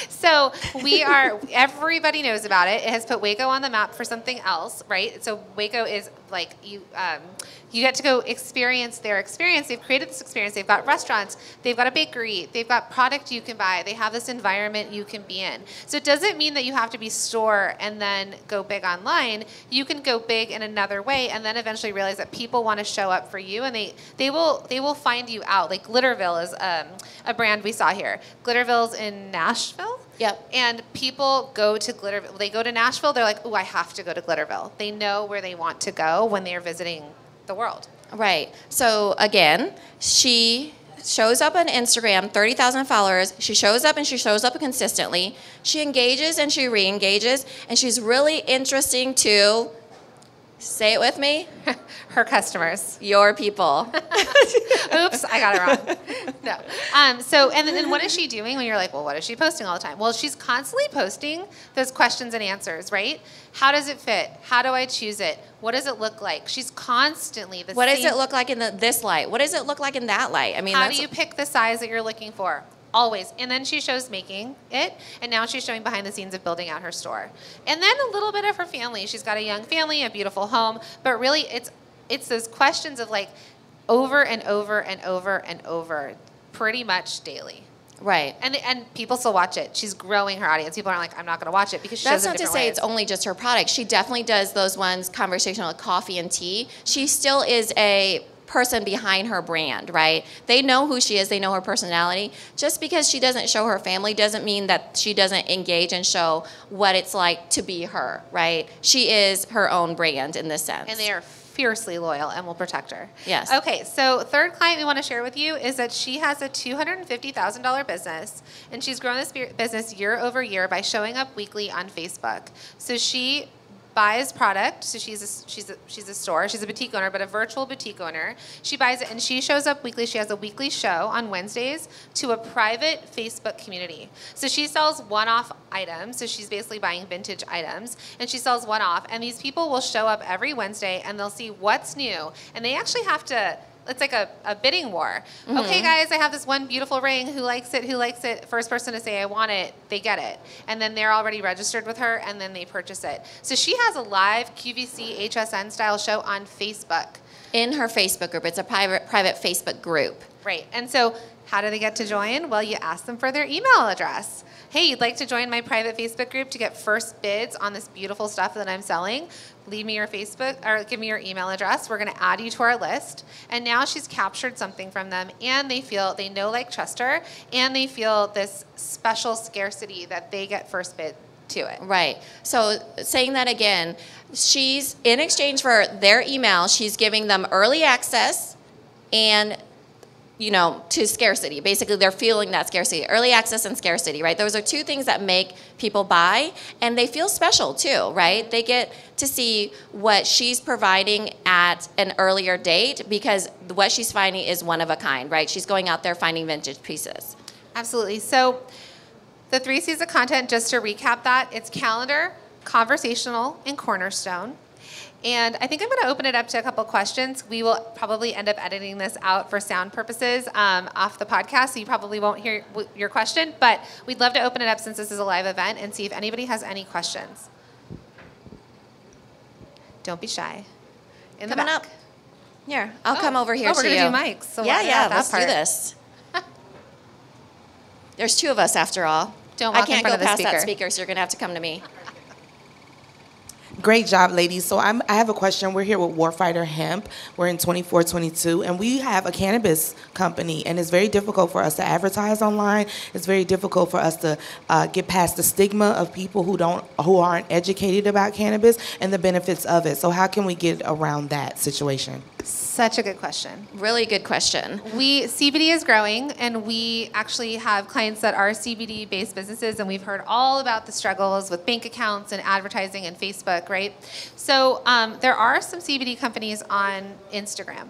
Speaker 2: So everybody knows about it. It has put Waco on the map for something else, right? So Waco is like, you get to go experience their experience. They've created this experience. They've got restaurants. They've got a bakery. They've got product you can buy. They have this environment you can be in. So it doesn't mean that you have to be store and then go big online. You can go big in another way and then eventually realize that people want to show up for you, and they will find you out. Like Glitterville is a brand we saw here. Glitterville's in Nashville.
Speaker 1: Yep.
Speaker 2: And people go to Glitterville. They go to Nashville. They're like, "Oh, I have to go to Glitterville." They know where they want to go when they are visiting the world.
Speaker 1: Right. So again, she shows up on Instagram, 30,000 followers. She shows up and she shows up consistently. She engages and she re-engages, and she's really interesting to, say it with me,
Speaker 2: her customers.
Speaker 1: Your people.
Speaker 2: Oops, I got it wrong. No. So, and then what is she doing when you're like, well, what is she posting all the time? Well, she's constantly posting those questions and answers, right? How does it fit? How do I choose it? What does it look like? She's constantly
Speaker 1: What does it look like in this light? What does it look like in that light? I mean,
Speaker 2: how do you pick the size that you're looking for? Always. And then she shows making it, and now she's showing behind the scenes of building out her store. And then a little bit of her family. She's got a young family, a beautiful home, but really it's those questions of like over and over and over and over, pretty much daily.
Speaker 1: Right.
Speaker 2: And people still watch it. She's growing her audience. People aren't like, I'm not going to watch it because she shows it in different ways.
Speaker 1: That's not to say it's only just her product. She definitely does those ones, conversational, like coffee and tea. She still is a person behind her brand, right? They know who she is. They know her personality. Just because she doesn't show her family doesn't mean that she doesn't engage and show what it's like to be her, right? She is her own brand in this sense.
Speaker 2: And they are fiercely loyal and will protect her.
Speaker 1: Yes.
Speaker 2: Okay, so third client we want to share with you is that she has a $250,000 business, and she's grown this business year over year by showing up weekly on Facebook. So she buys product. So she's a store. She's a boutique owner, but a virtual boutique owner. She buys it and she shows up weekly. She has a weekly show on Wednesdays to a private Facebook community. So she sells one-off items. So she's basically buying vintage items, and she sells one-off. And these people will show up every Wednesday and they'll see what's new. And they actually have to. It's like a bidding war. Mm-hmm. Okay, guys, I have this one beautiful ring. Who likes it? Who likes it? First person to say, I want it, they get it. And then they're already registered with her, and then they purchase it. So she has a live QVC HSN style show on Facebook.
Speaker 1: In her Facebook group. It's a private Facebook group.
Speaker 2: Right. And so how do they get to join? Well, you ask them for their email address. Hey, you'd like to join my private Facebook group to get first bids on this beautiful stuff that I'm selling? Leave me your Facebook or give me your email address. We're going to add you to our list. And now she's captured something from them, and they know, like, trust her, and they feel this special scarcity that they get first bid to it.
Speaker 1: Right. So saying that again, she's in exchange for their email, she's giving them early access and to scarcity. Basically, they're feeling that scarcity. Early access and scarcity, right? Those are two things that make people buy, and they feel special too, right? They get to see what she's providing at an earlier date because what she's finding is one of a kind, right? She's going out there finding vintage pieces.
Speaker 2: Absolutely. So the 3 C's of content, just to recap that, it's calendar, conversational, and cornerstone. And I think I'm going to open it up to a couple questions. We will probably end up editing this out for sound purposes off the podcast, so you probably won't hear your question. But we'd love to open it up since this is a live event and see if anybody has any questions. Don't be shy.
Speaker 1: Coming up. Here, I'll come over here to you.
Speaker 2: We're going to do mics. So
Speaker 1: yeah, let's do this. There's 2 of us after all.
Speaker 2: Don't walk
Speaker 1: I can't
Speaker 2: in front
Speaker 1: go
Speaker 2: of the
Speaker 1: past
Speaker 2: speaker.
Speaker 1: that speaker, so you're going to have to come to me.
Speaker 3: Great job, ladies. So I have a question. We're here with Warfighter Hemp. We're in 2422, and we have a cannabis company, and it's very difficult for us to advertise online. It's very difficult for us to get past the stigma of people who aren't educated about cannabis and the benefits of it. So how can we get around that situation?
Speaker 2: Such a good question.
Speaker 1: Really good question.
Speaker 2: CBD is growing, and we actually have clients that are CBD-based businesses, and we've heard all about the struggles with bank accounts and advertising and Facebook, right? So there are some CBD companies on Instagram.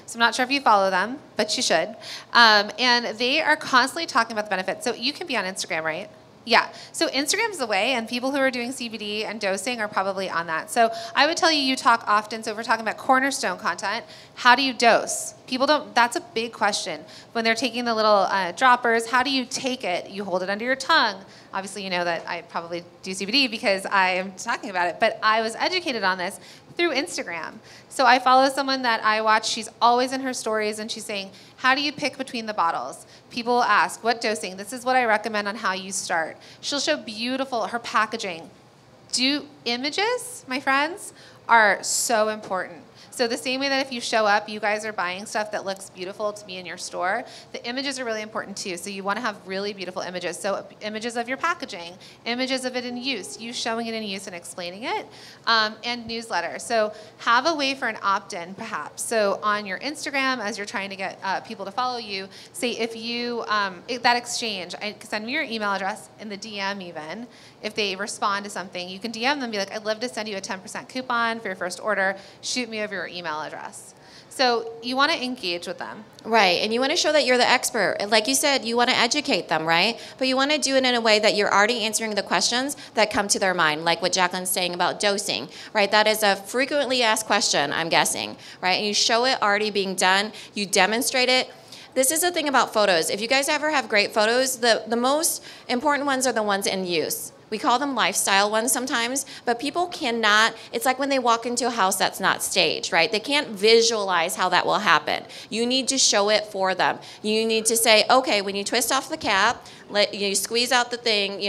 Speaker 2: So I'm not sure if you follow them, but you should. And they are constantly talking about the benefits. So you can be on Instagram, right? Yeah. So Instagram's the way, and people who are doing CBD and dosing are probably on that. So I would tell you talk often. So if we're talking about cornerstone content, how do you dose? People don't, that's a big question. When they're taking the little droppers, how do you take it? You hold it under your tongue. Obviously, you know that I probably do CBD because I am talking about it, but I was educated on this through Instagram. So I follow someone that I watch. She's always in her stories, and she's saying, how do you pick between the bottles? People will ask, what dosing? This is what I recommend on how you start. She'll show her packaging. Images, my friends, are so important. So the same way that if you show up, you guys are buying stuff that looks beautiful to be in your store, the images are really important too. So you want to have really beautiful images. So images of your packaging, images of it in use, you showing it in use and explaining it, and newsletter. So have a way for an opt-in perhaps. So on your Instagram, as you're trying to get people to follow you, say if you, that exchange, send me your email address in the DM even. If they respond to something, you can DM them and be like, I'd love to send you a 10% coupon for your first order. Shoot me over your email address. So you want to engage with them.
Speaker 1: Right, and you want to show that you're the expert. Like you said, you want to educate them, right? But you want to do it in a way that you're already answering the questions that come to their mind, like what Jacqueline's saying about dosing, right? That is a frequently asked question, I'm guessing, right? And you show it already being done. You demonstrate it. This is the thing about photos. If you guys ever have great photos, the most important ones are the ones in use. We call them lifestyle ones sometimes, but people cannot, it's like when they walk into a house that's not staged, right? They can't visualize how that will happen. You need to show it for them. You need to say, okay, when you twist off the cap, you squeeze out the thing,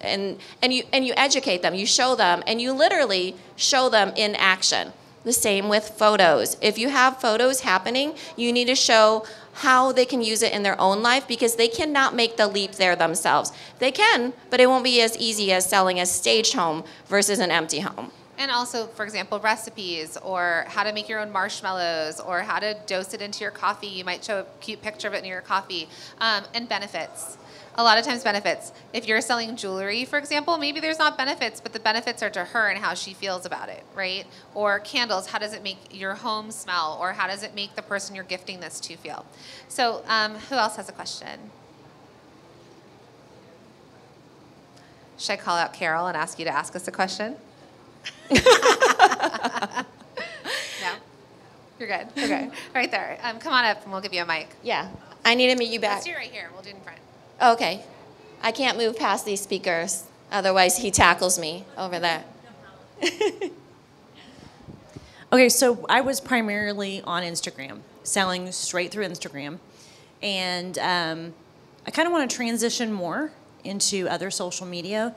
Speaker 1: and you educate them, you show them, and you literally show them in action. The same with photos. If you have photos happening, you need to show how they can use it in their own life because they cannot make the leap there themselves. They can, but it won't be as easy as selling a staged home versus an empty home.
Speaker 2: And also, for example, recipes or how to make your own marshmallows or how to dose it into your coffee. You might show a cute picture of it in your coffee. And benefits. A lot of times benefits. If you're selling jewelry, for example, maybe there's not benefits, but the benefits are to her and how she feels about it, right? Or candles, how does it make your home smell? Or how does it make the person you're gifting this to feel? So who else has a question? Should I call out Carol and ask you to ask us a question? No? You're good. Okay. Right there. Come on up and we'll give you a mic.
Speaker 1: Yeah. I need to meet you back.
Speaker 2: Let's do it right here. We'll do it in front.
Speaker 1: Okay. I can't move past these speakers. Otherwise, he tackles me over there.
Speaker 4: Okay, so I was primarily on Instagram, selling straight through Instagram. And I kind of want to transition more into other social media.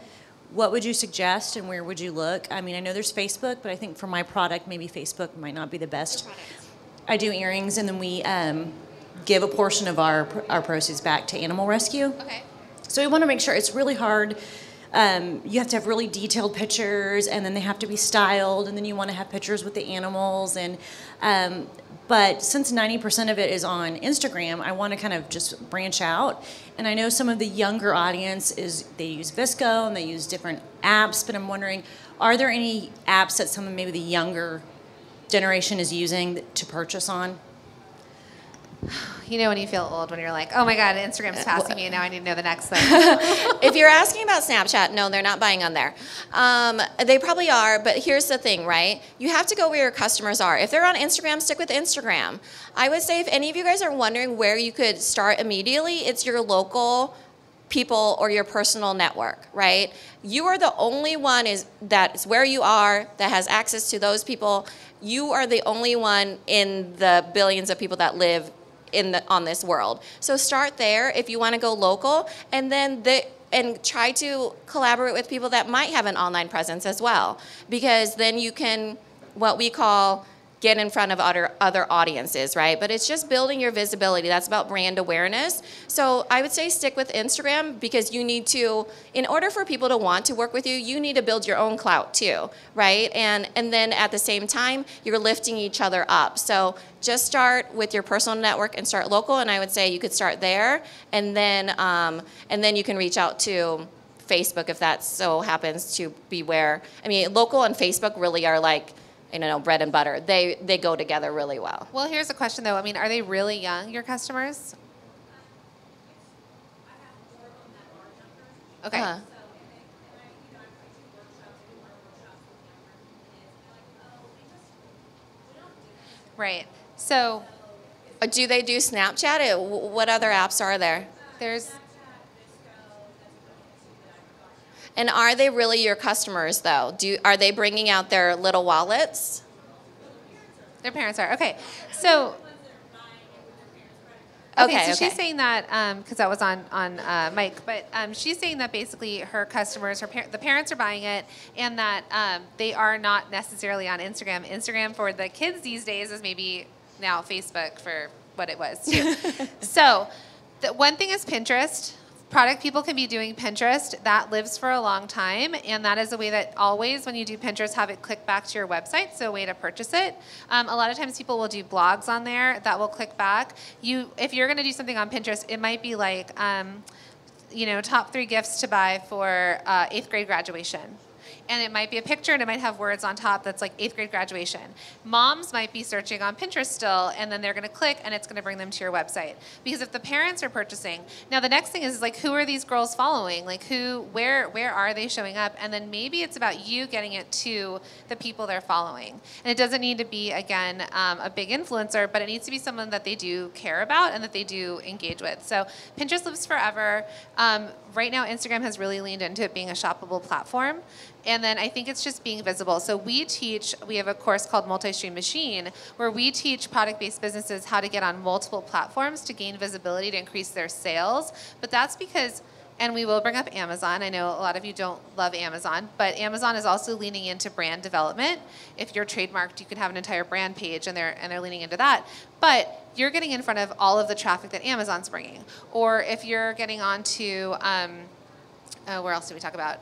Speaker 4: What would you suggest and where would you look? I mean, I know there's Facebook, but I think for my product, maybe Facebook might not be the best. I do earrings, and then we give a portion of our proceeds back to animal rescue.
Speaker 2: Okay.
Speaker 4: So we want to make sure it's really hard. You have to have really detailed pictures, and then they have to be styled, and then you want to have pictures with the animals. And but since 90% of it is on Instagram, I want to kind of just branch out. And I know some of the younger audience they use VSCO and they use different apps, but I'm wondering, are there any apps that some of maybe the younger generation is using to purchase on?
Speaker 2: You know when you feel old when you're like, oh my God, Instagram's passing me and now I need to know the next thing.
Speaker 1: If you're asking about Snapchat, no, they're not buying on there. They probably are, but here's the thing, right? You have to go where your customers are. If they're on Instagram, stick with Instagram. I would say if any of you guys are wondering where you could start immediately, it's your local people or your personal network, right? You are the only one that's where you are that has access to those people. You are the only one in the billions of people that live on this world. So start there if you want to go local, and then and try to collaborate with people that might have an online presence as well, because then you can, what we call, get in front of other audiences, right? But it's just building your visibility. That's about brand awareness. So I would say stick with Instagram because you need to, in order for people to want to work with you, you need to build your own clout too, right? And then at the same time, you're lifting each other up. So just start with your personal network and start local. And I would say you could start there, and then you can reach out to Facebook if that so happens to be where. I mean, local and Facebook really are like, bread and butter. They go together really well.
Speaker 2: Well, here's a question though. I mean, are they really young, your customers? Okay.
Speaker 1: Uh-huh.
Speaker 2: Right. So
Speaker 1: Do they do Snapchat? What other apps are there?
Speaker 2: there's
Speaker 1: And are they really your customers, though? Are they bringing out their little wallets?
Speaker 2: their parents are. Okay. So
Speaker 1: Okay,
Speaker 2: she's saying that, because that was on Mike, but she's saying that basically her customers, the parents are buying it, and that they are not necessarily on Instagram. Instagram for the kids these days is maybe now Facebook for what it was too. So the one thing is Pinterest. Product people can be doing Pinterest. That lives for a long time, and that is a way that always, when you do Pinterest, have it click back to your website, so a way to purchase it. A lot of times people will do blogs on there that will click back. If you're going to do something on Pinterest, it might be like, top 3 gifts to buy for 8th grade graduation. And it might be a picture, and it might have words on top that's like 8th grade graduation. Moms might be searching on Pinterest still, and then they're going to click, and it's going to bring them to your website. Because if the parents are purchasing, now the next thing is like, who are these girls following? Like, where are they showing up? And then maybe it's about you getting it to the people they're following. And it doesn't need to be, again, a big influencer, but it needs to be someone that they do care about and that they do engage with. So Pinterest lives forever. Right now, Instagram has really leaned into it being a shoppable platform. And then I think it's just being visible. So we have a course called Multi-Stream Machine, where we teach product-based businesses how to get on multiple platforms to gain visibility to increase their sales. But that's because And we will bring up Amazon. I know a lot of you don't love Amazon, but Amazon is also leaning into brand development. If you're trademarked, you can have an entire brand page, and they're leaning into that. But you're getting in front of all of the traffic that Amazon's bringing. Or if you're getting onto, where else do we talk about?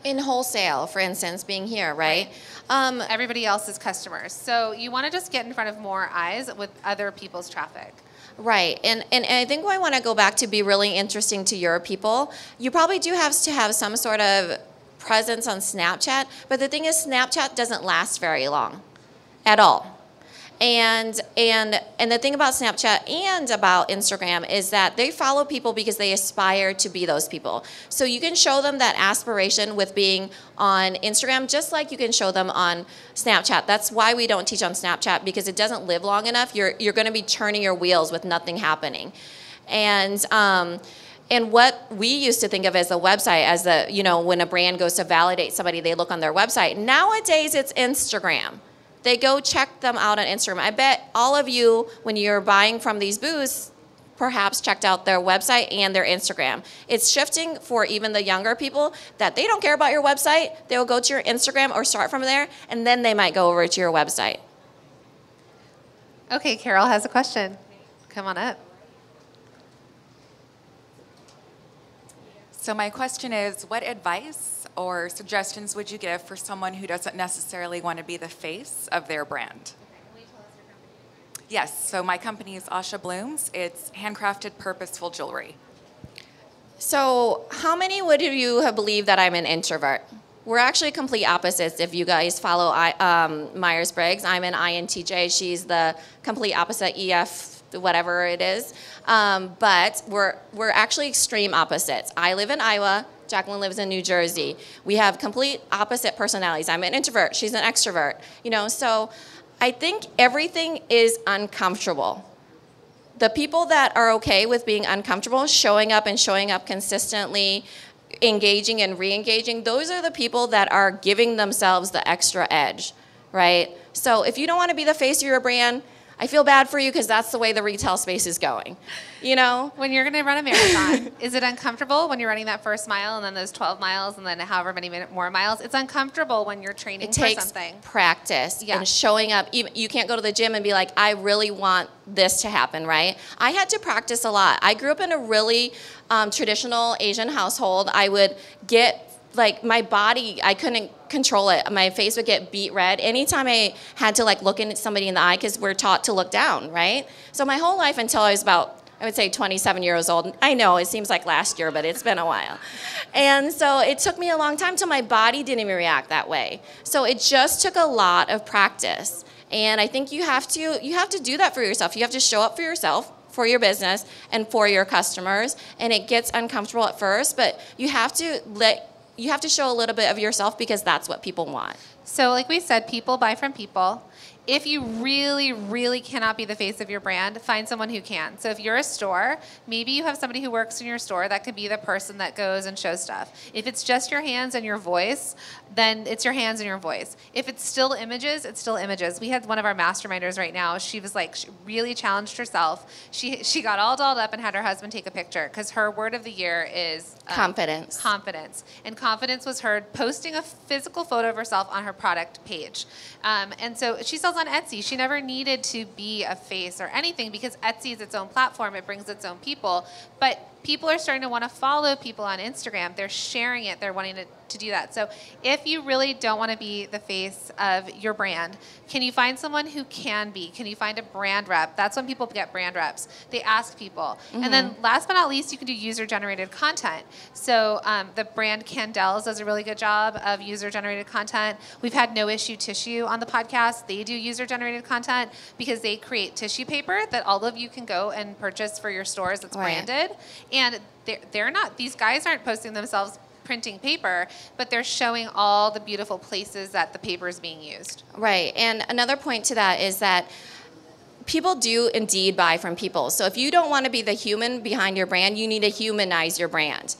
Speaker 1: In wholesale, for instance, being here, right?
Speaker 2: Everybody else's customers. So you want to just get in front of more eyes with other people's traffic.
Speaker 1: Right, and I think I want to go back to be really interesting to your people. You probably do have to have some sort of presence on Snapchat, but the thing is Snapchat doesn't last very long at all. And the thing about Snapchat and about Instagram is that they follow people because they aspire to be those people. So you can show them that aspiration with being on Instagram just like you can show them on Snapchat. That's why we don't teach on Snapchat, because it doesn't live long enough. You're going to be turning your wheels with nothing happening. And what we used to think of as a website, as when a brand goes to validate somebody, they look on their website. Nowadays, it's Instagram. They go check them out on Instagram. I bet all of you, when you're buying from these booths, perhaps checked out their website and their Instagram. It's shifting for even the younger people that they don't care about your website. They will go to your Instagram or start from there, and then they might go over to your website.
Speaker 2: Okay, Carol has a question. Come on up.
Speaker 5: So my question is, what advice or suggestions would you give for someone who doesn't necessarily want to be the face of their brand? Yes, so my company is Asha Blooms. It's handcrafted, purposeful jewelry.
Speaker 1: So how many would you have believed that I'm an introvert? We're actually complete opposites. If you guys follow Myers-Briggs, I'm an INTJ. She's the complete opposite, EF, whatever it is. But we're actually extreme opposites. I live in Iowa. Jacqueline lives in New Jersey. We have complete opposite personalities. I'm an introvert. She's an extrovert. So I think everything is uncomfortable. The people that are okay with being uncomfortable, showing up consistently, engaging and re-engaging, those are the people that are giving themselves the extra edge, right? So if you don't want to be the face of your brand, I feel bad for you, because that's the way the retail space is going, When
Speaker 2: you're going to run a marathon, is it uncomfortable when you're running that first mile and then those 12 miles and then however many more miles? It's uncomfortable when you're training for something.
Speaker 1: It takes practice and showing up. You can't go to the gym and be like, I really want this to happen, right? I had to practice a lot. I grew up in a really traditional Asian household. I would get my body, I couldn't control it. My face would get beet red anytime I had to look at somebody in the eye, because we're taught to look down, right? So my whole life until I was about, I would say 27 years old. I know it seems like last year, but it's been a while. And so it took me a long time till my body didn't even react that way. So it just took a lot of practice. And I think you have to do that for yourself. You have to show up for yourself, for your business, and for your customers. And it gets uncomfortable at first, but you have to show a little bit of yourself, because that's what people want.
Speaker 2: So like we said, people buy from people. If you really, really cannot be the face of your brand, find someone who can. So if you're a store, maybe you have somebody who works in your store that could be the person that goes and shows stuff. If it's just your hands and your voice, then it's your hands and your voice. If it's still images, it's still images. We had one of our masterminders right now. She was she really challenged herself. She got all dolled up and had her husband take a picture, because her word of the year is
Speaker 1: confidence.
Speaker 2: Confidence. And confidence was her posting a physical photo of herself on her product page. And so she sells on Etsy. She never needed to be a face or anything, because Etsy is its own platform. It brings its own people. But people are starting to want to follow people on Instagram. They're sharing it. They're wanting to do that. So if you really don't want to be the face of your brand, can you find someone who can be? Can you find a brand rep? That's when people get brand reps. They ask people. Mm-hmm. And then last but not least, you can do user-generated content. So the brand Candels does a really good job of user-generated content. We've had No Issue Tissue on the podcast. They do user-generated content because they create tissue paper that all of you can go and purchase for your stores that's branded. And they're not, these guys aren't posting themselves printing paper, but they're showing all the beautiful places that the paper is being used.
Speaker 1: Right. And another point to that is that people do indeed buy from people. So if you don't want to be the human behind your brand, you need to humanize your brand.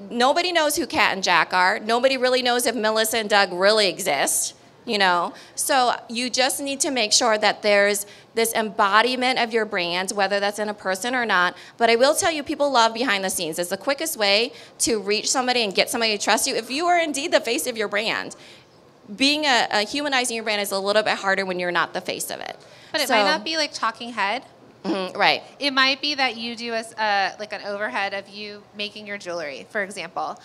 Speaker 1: Nobody knows who Kat and Jack are. Nobody really knows if Melissa and Doug really exist, So you just need to make sure that there's this embodiment of your brand, whether that's in a person or not. But I will tell you, people love behind the scenes. It's the quickest way to reach somebody and get somebody to trust you. If you are indeed the face of your brand, being a humanizing your brand is a little bit harder when you're not the face of it.
Speaker 2: But it might not be like talking head.
Speaker 1: Right.
Speaker 2: It might be that you do like an overhead of you making your jewelry, for example,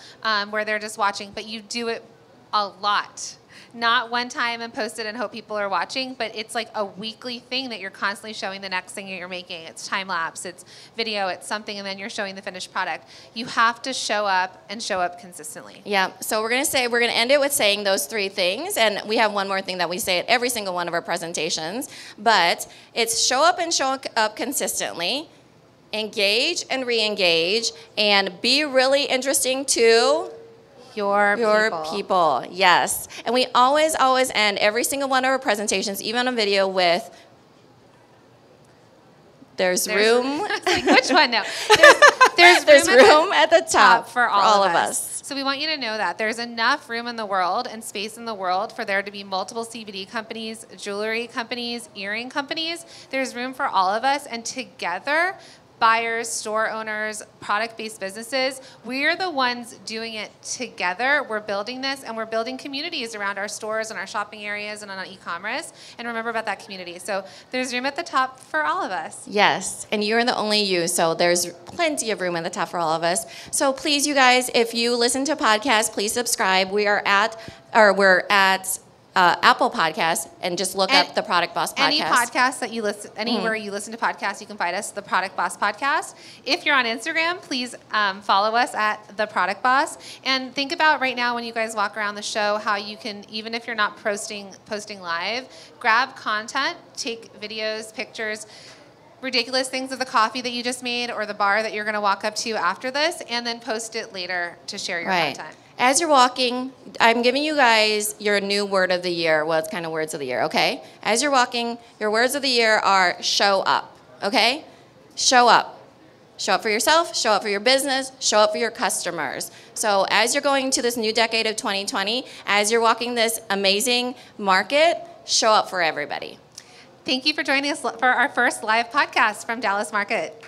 Speaker 2: where they're just watching, but you do it a lot. Not one time and post it and hope people are watching, but it's like a weekly thing that you're constantly showing the next thing that you're making. It's time lapse, it's video, it's something, and then you're showing the finished product. You have to show up and show up consistently.
Speaker 1: Yeah, so we're going to end it with saying those 3 things, and we have one more thing that we say at every single one of our presentations, but it's show up and show up consistently, engage and re-engage, and be really interesting to
Speaker 2: Your
Speaker 1: people, yes. And we always end every single one of our presentations, even on video, with there's room.
Speaker 2: Like, which one now? There's
Speaker 1: room at the top
Speaker 2: for all of
Speaker 1: us.
Speaker 2: So we want you to know that there's enough room in the world and space in the world for there to be multiple CBD companies, jewelry companies, earring companies. There's room for all of us, and together, buyers, store owners, product-based businesses, we're the ones doing it together. We're building this, and we're building communities around our stores and our shopping areas and on e-commerce. And remember about that community. So there's room at the top for all of us.
Speaker 1: Yes, and you're the only you, so there's plenty of room at the top for all of us. So please, you guys, if you listen to podcasts, please subscribe. We're at Apple Podcasts, and just look up the Product Boss Podcast.
Speaker 2: Any podcast that you listen, anywhere you listen to podcasts, you can find us, the Product Boss Podcast. If you're on Instagram, please follow us at the Product Boss. And think about right now when you guys walk around the show, how you can, even if you're not posting live, grab content, take videos, pictures, ridiculous things of the coffee that you just made or the bar that you're going to walk up to after this, and then post it later to share your content.
Speaker 1: As you're walking, I'm giving you guys your new word of the year. Well, it's kind of words of the year, okay? As you're walking, your words of the year are show up, okay? Show up. Show up for yourself, show up for your business, show up for your customers. So as you're going to this new decade of 2020, as you're walking this amazing market, show up for everybody.
Speaker 2: Thank you for joining us for our first live podcast from Dallas Market.